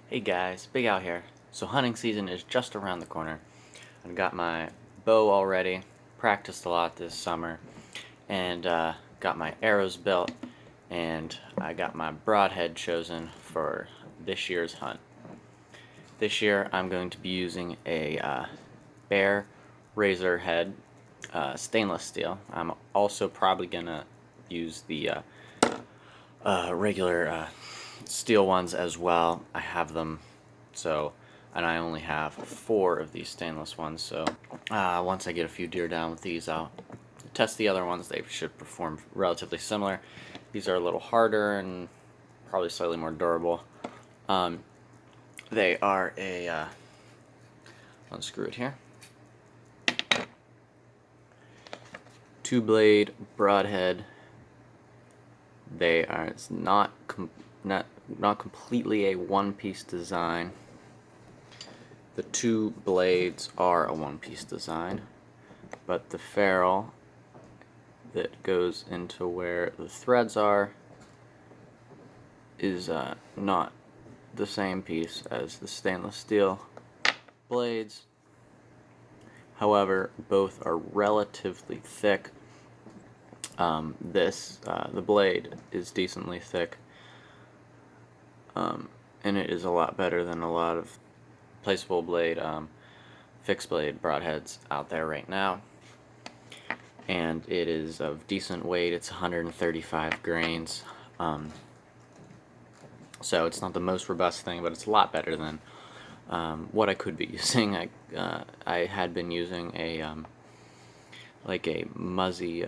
Hey guys, Big Al here. So hunting season is just around the corner. I've got my bow all ready, practiced a lot this summer, and got my arrows built, and I got my broadhead chosen for this year's hunt. This year I'm going to be using a Bear razor head stainless steel. I'm also probably going to use the regular steel ones as well. I have them, so, and I only have 4 of these stainless ones, so once I get a few deer down with these, I'll test the other ones. They should perform relatively similar. These are a little harder and probably slightly more durable. They are a, unscrew it here, 2-blade broadhead. They are, it's not completely a one-piece design. The 2 blades are a one-piece design, but the ferrule that goes into where the threads are is not the same piece as the stainless steel blades. However, both are relatively thick. The blade is decently thick, and it is a lot better than a lot of placeable blade, fixed blade broadheads out there right now. And it is of decent weight. It's 135 grains. So it's not the most robust thing, but it's a lot better than what I could be using. I had been using a like a Muzzy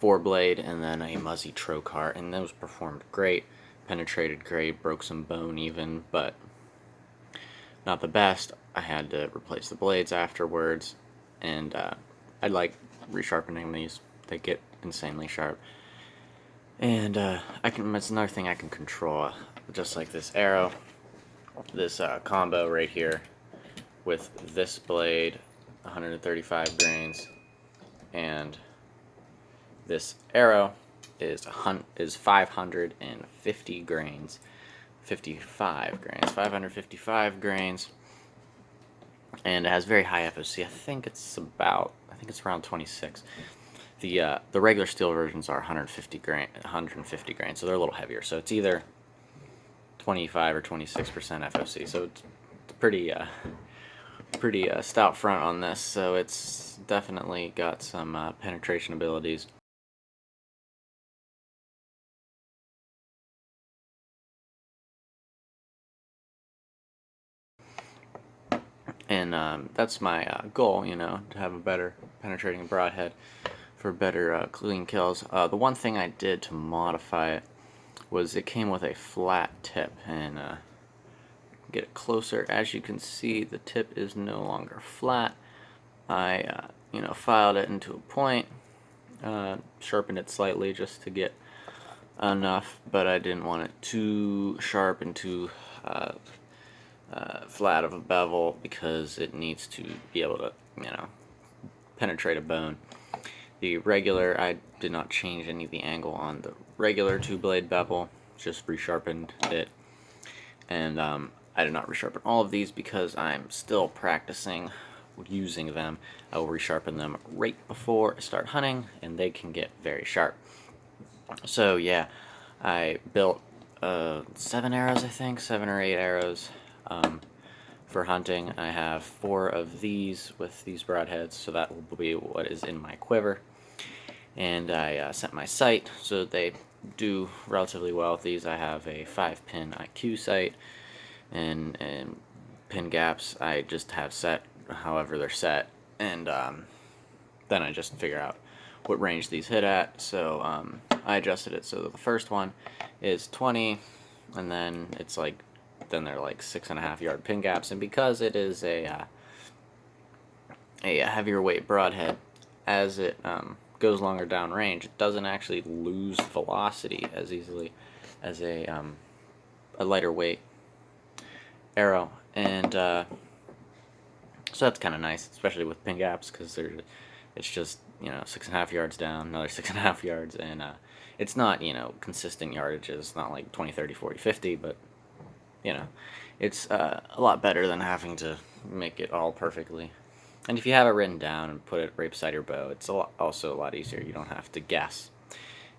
4-blade and then a Muzzy Trocar, and those performed great, penetrated great, broke some bone even, but not the best. I had to replace the blades afterwards, and I like resharpening these. They get insanely sharp. And it's another thing I can control, just like this arrow, this combo right here with this blade, 135 grains, and this arrow is 550 grains, 555 grains, and it has very high FOC. I think it's around 26. The regular steel versions are 150 grains, so they're a little heavier. So it's either 25 or 26% FOC. So it's pretty stout front on this. So it's definitely got some penetration abilities. And that's my goal, to have a better penetrating broadhead for better clean kills. The one thing I did to modify it was it came with a flat tip, and get it closer. As you can see, the tip is no longer flat. I filed it into a point, sharpened it slightly just to get enough, but I didn't want it too sharp and too flat of a bevel, because it needs to be able to penetrate a bone. The regular, I did not change any of the angle on the regular 2-blade bevel, just resharpened it. And I did not resharpen all of these because I'm still practicing using them. I will resharpen them right before I start hunting, and they can get very sharp. So yeah, I built 7 arrows, I think, 7 or 8 arrows for hunting. I have 4 of these with these broadheads, so that will be what is in my quiver. And I set my sight so they do relatively well with these. I have a 5-pin IQ sight, and pin gaps I just have set however they're set, and then I just figure out what range these hit at. So I adjusted it so that the first one is 20, and then they're like 6.5 yard pin gaps. And because it is a heavier weight broadhead, as it goes longer down range, it doesn't actually lose velocity as easily as a lighter weight arrow. And so that's kind of nice, especially with pin gaps, because it's just 6.5 yards down, another 6.5 yards, and it's not consistent yardages. It's not like 20, 30, 40, 50, but you know, it's a lot better than having to make it all perfectly. And if you have it written down and put it right beside your bow, it's also a lot easier. You don't have to guess.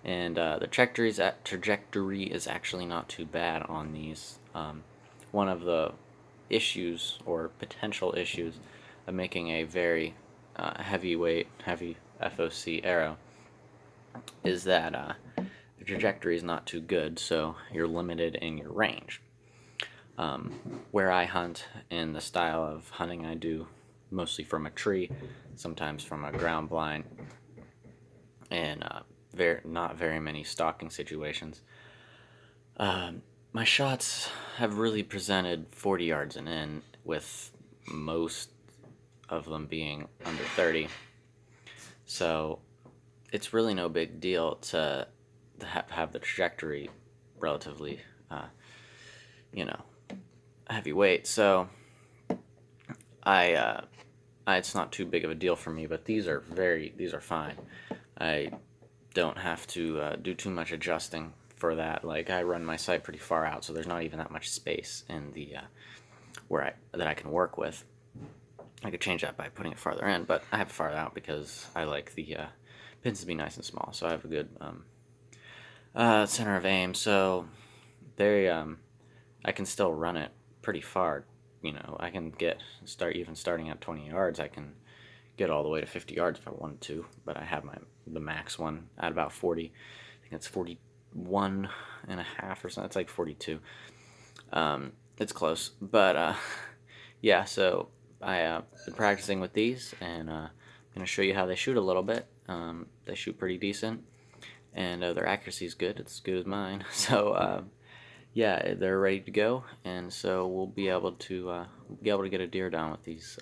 And the trajectory is actually not too bad on these. One of the issues or potential issues of making a very heavyweight, heavy FOC arrow is that the trajectory is not too good, so you're limited in your range. Where I hunt in the style of hunting I do, mostly from a tree, sometimes from a ground blind, and not very many stalking situations. My shots have really presented 40 yards and in, with most of them being under 30. So it's really no big deal to have the trajectory relatively, you know, heavyweight. So it's not too big of a deal for me. But these are fine. I don't have to do too much adjusting for that. Like, I run my sight pretty far out, so there's not even that much space in the that I can work with. I could change that by putting it farther in, but I have it farther out because I like the pins to be nice and small, so I have a good center of aim. So I can still run it pretty far. I can starting at 20 yards. I can get all the way to 50 yards if I wanted to, but I have the max one at about 40. I think it's 41 and a half or something. It's like 42. It's close, but yeah. So I've been practicing with these, and I'm gonna show you how they shoot a little bit. They shoot pretty decent, and their accuracy is good. It's as good as mine. So yeah, they're ready to go, and so we'll be able to get a deer down with these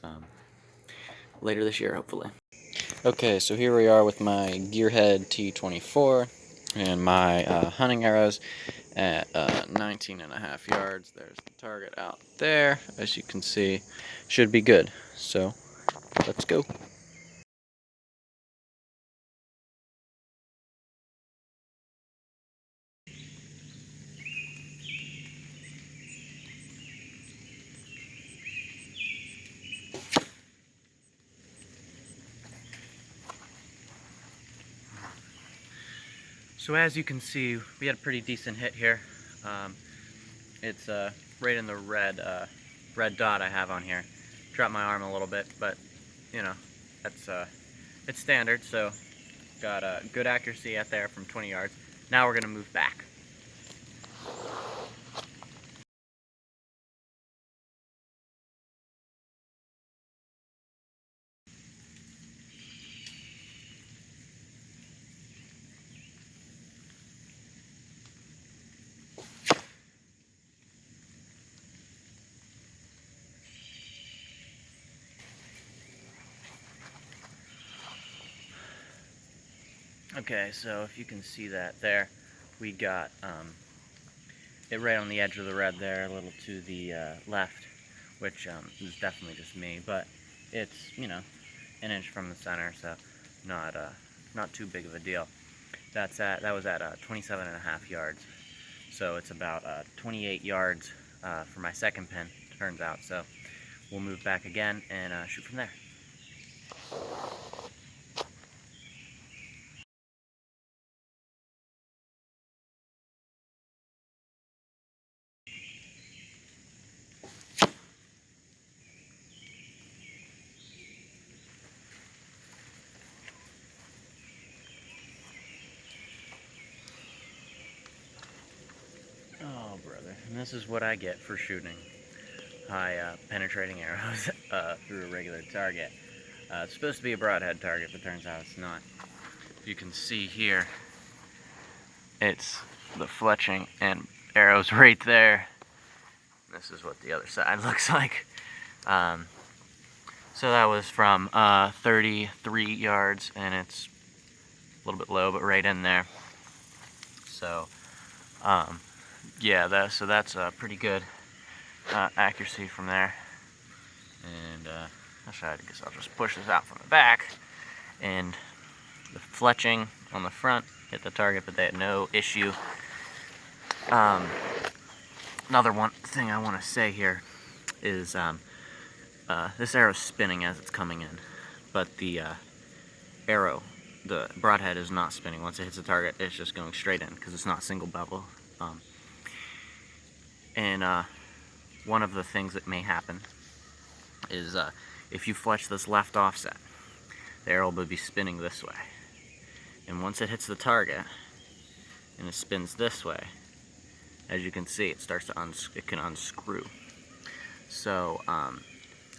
later this year, hopefully. Okay, so here we are with my Gearhead T24 and my hunting arrows at 19 and a half yards. There's the target out there, as you can see. Should be good. So let's go. So as you can see, we had a pretty decent hit here. It's right in the red dot I have on here. Dropped my arm a little bit, but that's it's standard. So got a good accuracy at there from 20 yards. Now we're gonna move back. Okay, so if you can see that there, we got it right on the edge of the red there, a little to the left, which is definitely just me, but it's, an inch from the center, so not too big of a deal. That was at 27 and a half yards, so it's about 28 yards for my second pin, turns out. So we'll move back again and shoot from there. Oh, brother. And this is what I get for shooting high penetrating arrows through a regular target. It's supposed to be a broadhead target, but turns out it's not. You can see here, it's the fletching and arrows right there. This is what the other side looks like. So that was from 33 yards, and it's a little bit low, but right in there. So yeah, that's pretty good accuracy from there. And I guess I'll just push this out from the back, and the fletching on the front hit the target, but they had no issue another one thing I want to say here is this arrow's spinning as it's coming in, but the arrow, the broadhead, is not spinning. Once it hits the target, it's just going straight in because it's not single bevel. And one of the things that may happen is if you fletch this left offset, the arrow will be spinning this way. And once it hits the target and it spins this way, as you can see, it starts to it can unscrew. So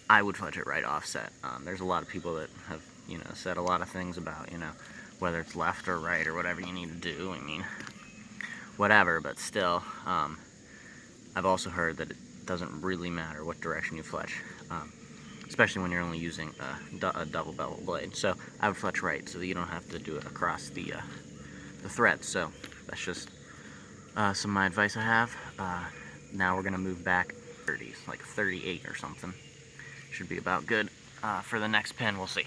I would fletch it right offset. There's a lot of people that have, said a lot of things about, whether it's left or right or whatever you need to do. I mean, whatever, but still, I've also heard that it doesn't really matter what direction you fletch, especially when you're only using a double bevel blade. So I would fletch right so that you don't have to do it across the thread. So that's just some of my advice I have. Now we're gonna move back 30s, like 38 or something. Should be about good for the next pin. We'll see.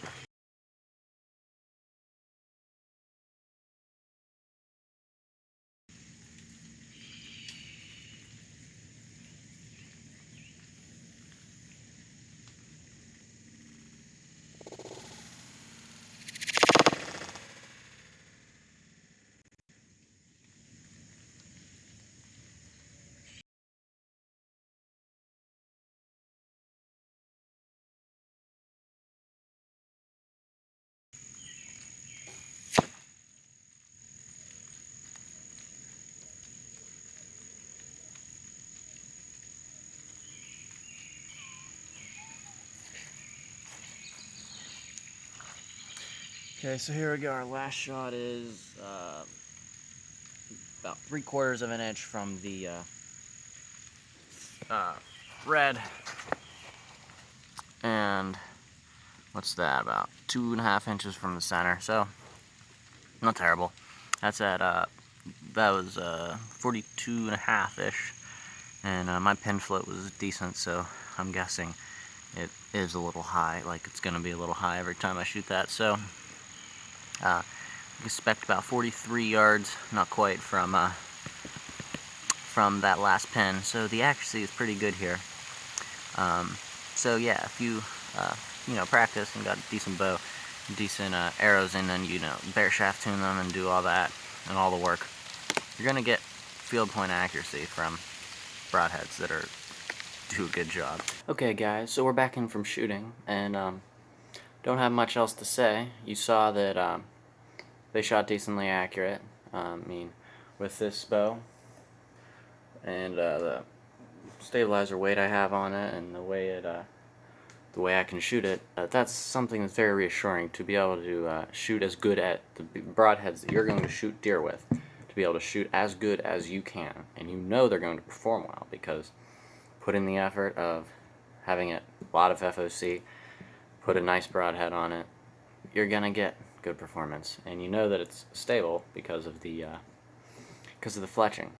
Okay, so here we go. Our last shot is about 3/4 of an inch from the red, and what's that? About 2.5 inches from the center. So not terrible. That's at that was 42.5-ish, and my pin float was decent. So I'm guessing it is a little high. Like it's gonna be a little high every time I shoot that. So. Expect about 43 yards, not quite, from that last pin. So the accuracy is pretty good here. So yeah, if you practice and got a decent bow, decent arrows, and then bare shaft tune them and do all that and all the work, you're gonna get field point accuracy from broadheads that do a good job. Okay, guys, so we're back in from shooting, and don't have much else to say. You saw that they shot decently accurate. I mean, with this bow and the stabilizer weight I have on it and the way I can shoot it, that's something that's very reassuring, to be able to shoot as good at the broadheads that you're going to shoot deer with, to be able to shoot as good as you can, and they're going to perform well because put in the effort of having a lot of FOC, put a nice broadhead on it, you're gonna get good performance, and you know that it's stable because of the fletching.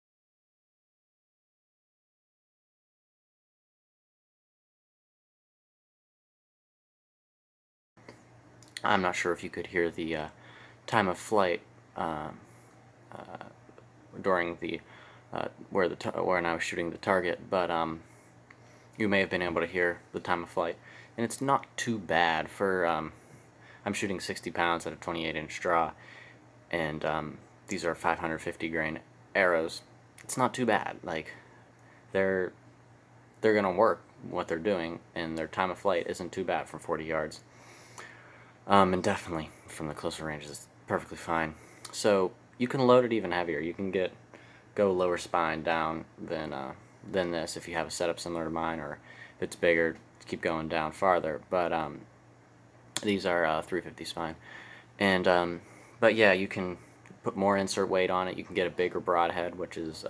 I'm not sure if you could hear the time of flight during the when I was shooting the target, but you may have been able to hear the time of flight, and it's not too bad for. I'm shooting 60 pounds at a 28-inch draw, and these are 550 grain arrows. It's not too bad. Like they're gonna work what they're doing, and their time of flight isn't too bad from 40 yards. And definitely from the closer ranges, it's perfectly fine. So you can load it even heavier. You can go lower spine down than this if you have a setup similar to mine, or if it's bigger, keep going down farther. But these are 350 spine, and but yeah, you can put more insert weight on it. You can get a bigger broadhead, which is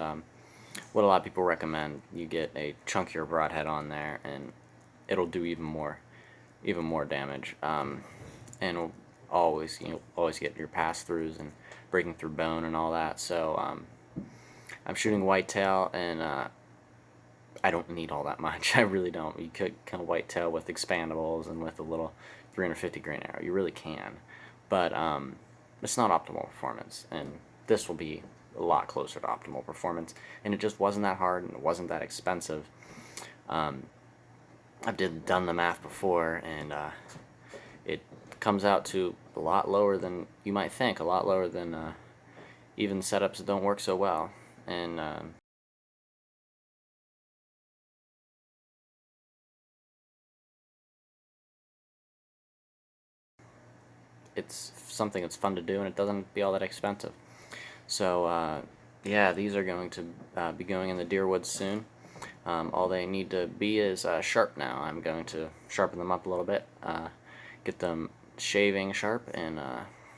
what a lot of people recommend. You get a chunkier broadhead on there, and it'll do even more damage. And it'll always get your pass throughs and breaking through bone and all that. So I'm shooting whitetail, and I don't need all that much. I really don't. You could kind of whitetail with expandables and with a little 350 grain arrow. You really can, but it's not optimal performance, and this will be a lot closer to optimal performance, and it just wasn't that hard and it wasn't that expensive. I've done the math before, and it comes out to a lot lower than you might think, a lot lower than even setups that don't work so well. And it's something that's fun to do, and it doesn't be all that expensive. So yeah, these are going to be going in the deer woods soon. All they need to be is sharp now. I'm going to sharpen them up a little bit, get them shaving sharp, and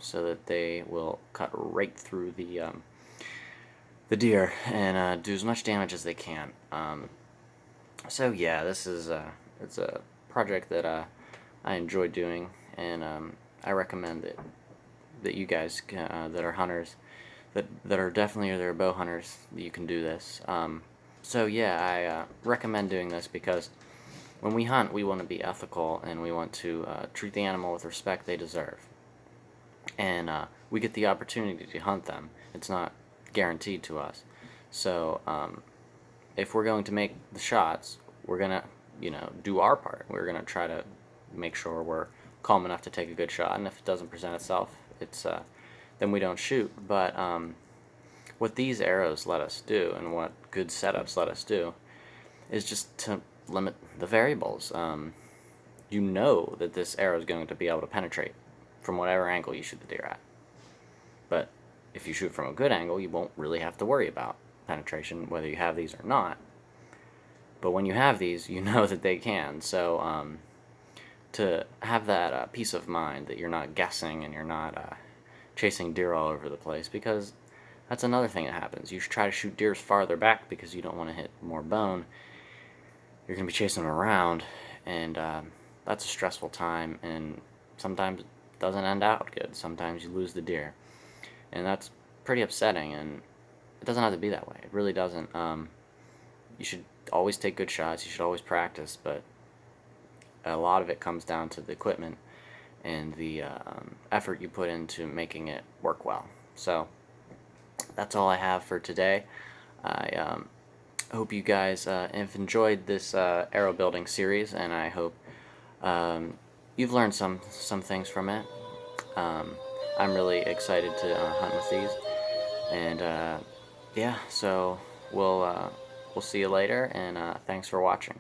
so that they will cut right through the deer and do as much damage as they can. So yeah, this is it's a project that I enjoy doing, and I recommend that you guys that are hunters, that are definitely or they're bow hunters, that you can do this. So yeah, I recommend doing this because when we hunt, we want to be ethical and we want to treat the animal with respect they deserve. And we get the opportunity to hunt them. It's not guaranteed to us. So if we're going to make the shots, we're gonna, do our part. We're gonna try to make sure we're calm enough to take a good shot. And if it doesn't present itself, it's then we don't shoot. But what these arrows let us do, and what good setups let us do, is just to limit the variables. You know that this arrow is going to be able to penetrate from whatever angle you shoot the deer at. But if you shoot from a good angle, you won't really have to worry about penetration, whether you have these or not. But when you have these, you know that they can. So to have that peace of mind that you're not guessing and you're not chasing deer all over the place, because that's another thing that happens. You try to shoot deer farther back because you don't want to hit more bone. You're going to be chasing them around, and that's a stressful time, and sometimes it doesn't end out good. Sometimes you lose the deer, and that's pretty upsetting, and it doesn't have to be that way. It really doesn't. You should always take good shots. You should always practice, but a lot of it comes down to the equipment and the effort you put into making it work well. So that's all I have for today. I hope you guys have enjoyed this arrow building series, and I hope you've learned some things from it. I'm really excited to hunt with these, and yeah, so we'll see you later, and thanks for watching.